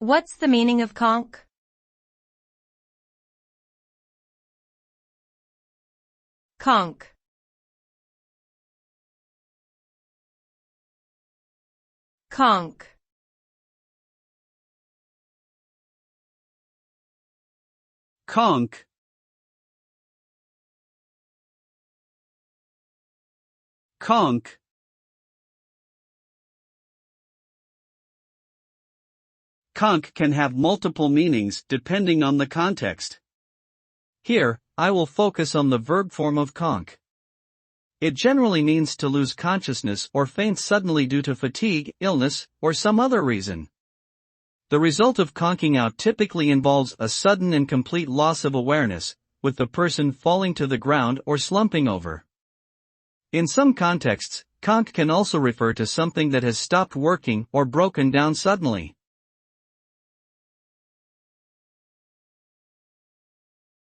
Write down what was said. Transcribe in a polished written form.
What's the meaning of conk? Conk. Conk. Conk. Conk. Conk can have multiple meanings depending on the context. Here, I will focus on the verb form of conk. It generally means to lose consciousness or faint suddenly due to fatigue, illness, or some other reason. The result of conking out typically involves a sudden and complete loss of awareness, with the person falling to the ground or slumping over. In some contexts, conk can also refer to something that has stopped working or broken down suddenly.